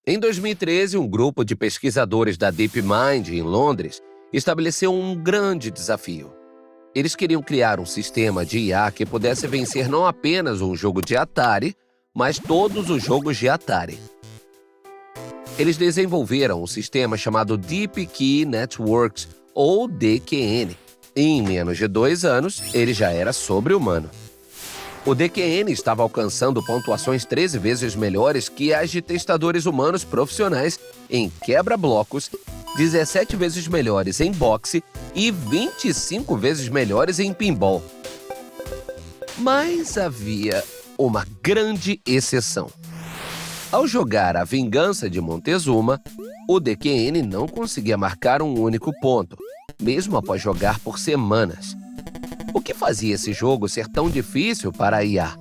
Em 2013, um grupo de pesquisadores da DeepMind, em Londres, estabeleceu um grande desafio. Eles queriam criar um sistema de IA que pudesse vencer não apenas um jogo de Atari, mas todos os jogos de Atari. Eles desenvolveram um sistema chamado Deep Key Networks, ou DQN. E em menos de 2 anos, ele já era sobre-humano. O DQN estava alcançando pontuações 13 vezes melhores que as de testadores humanos profissionais em quebra-blocos, 17 vezes melhores em boxe e 25 vezes melhores em pinball. Mas havia uma grande exceção. Ao jogar A Vingança de Montezuma, o DQN não conseguia marcar um único ponto, mesmo após jogar por semanas. O que fazia esse jogo ser tão difícil para a IA?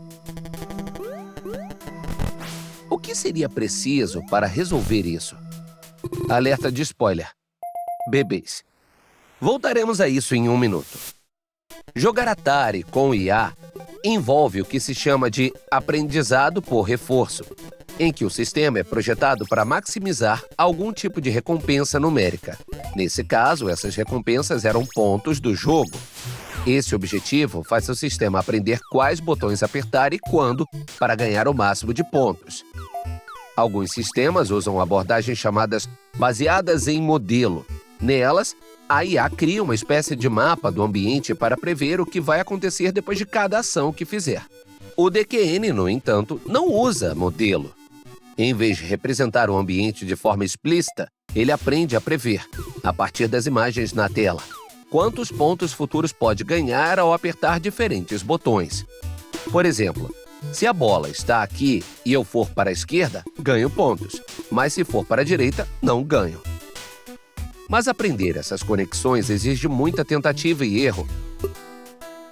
O que seria preciso para resolver isso? Alerta de spoiler. Bebês. Voltaremos a isso em 1 minuto. Jogar Atari com IA envolve o que se chama de aprendizado por reforço, em que o sistema é projetado para maximizar algum tipo de recompensa numérica. Nesse caso, essas recompensas eram pontos do jogo. Esse objetivo faz o sistema aprender quais botões apertar e quando para ganhar o máximo de pontos. Alguns sistemas usam abordagens chamadas baseadas em modelo. Nelas, a IA cria uma espécie de mapa do ambiente para prever o que vai acontecer depois de cada ação que fizer. O DQN, no entanto, não usa modelo. Em vez de representar o ambiente de forma explícita, ele aprende a prever, a partir das imagens na tela, quantos pontos futuros pode ganhar ao apertar diferentes botões. Por exemplo, se a bola está aqui e eu for para a esquerda, ganho pontos, mas se for para a direita, não ganho. Mas aprender essas conexões exige muita tentativa e erro.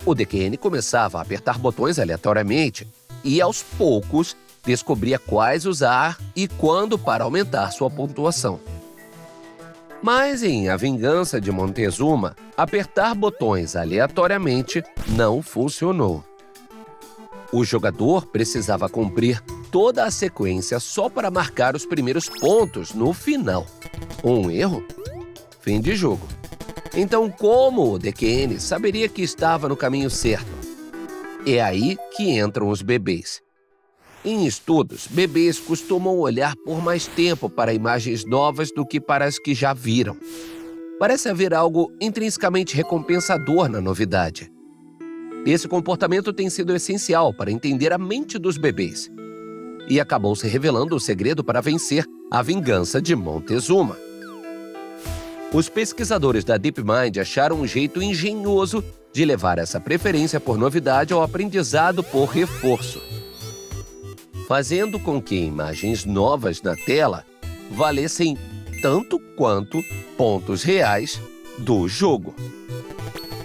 O DQN começava a apertar botões aleatoriamente e, aos poucos, descobria quais usar e quando para aumentar sua pontuação. Mas em A Vingança de Montezuma, apertar botões aleatoriamente não funcionou. O jogador precisava cumprir toda a sequência só para marcar os primeiros pontos no final. Um erro? Fim de jogo. Então, como o DQN saberia que estava no caminho certo? É aí que entram os bebês. Em estudos, bebês costumam olhar por mais tempo para imagens novas do que para as que já viram. Parece haver algo intrinsecamente recompensador na novidade. Esse comportamento tem sido essencial para entender a mente dos bebês. E acabou se revelando o segredo para vencer A Vingança de Montezuma. Os pesquisadores da DeepMind acharam um jeito engenhoso de levar essa preferência por novidade ao aprendizado por reforço, fazendo com que imagens novas na tela valessem tanto quanto pontos reais do jogo.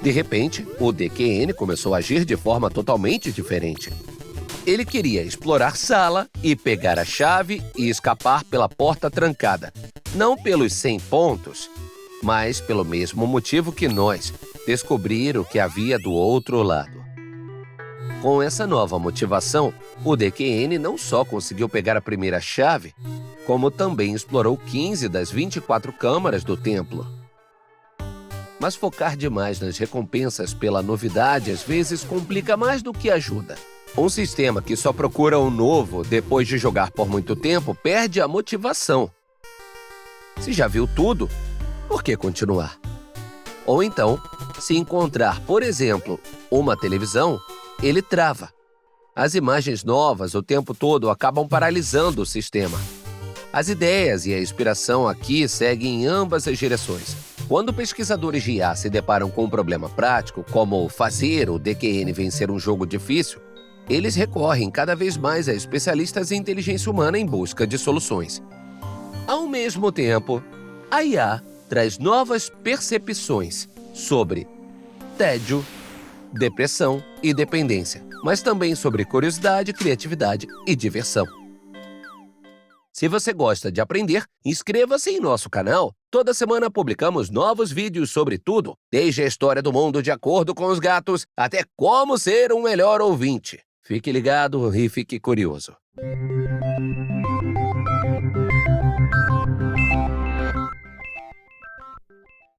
De repente, o DQN começou a agir de forma totalmente diferente. Ele queria explorar sala e pegar a chave e escapar pela porta trancada, não pelos 100 pontos, mas pelo mesmo motivo que nós, descobrir o que havia do outro lado. Com essa nova motivação, o DQN não só conseguiu pegar a primeira chave, como também explorou 15 das 24 câmaras do templo. Mas focar demais nas recompensas pela novidade às vezes complica mais do que ajuda. Um sistema que só procura o novo depois de jogar por muito tempo perde a motivação. Se já viu tudo, por que continuar? Ou então, se encontrar, por exemplo, uma televisão, ele trava. As imagens novas o tempo todo acabam paralisando o sistema. As ideias e a inspiração aqui seguem em ambas as direções. Quando pesquisadores de IA se deparam com um problema prático, como fazer o DQN vencer um jogo difícil, eles recorrem cada vez mais a especialistas em inteligência humana em busca de soluções. Ao mesmo tempo, a IA traz novas percepções sobre tédio, depressão e dependência, mas também sobre curiosidade, criatividade e diversão. Se você gosta de aprender, inscreva-se em nosso canal. Toda semana publicamos novos vídeos sobre tudo, desde a história do mundo de acordo com os gatos, até como ser um melhor ouvinte. Fique ligado e fique curioso.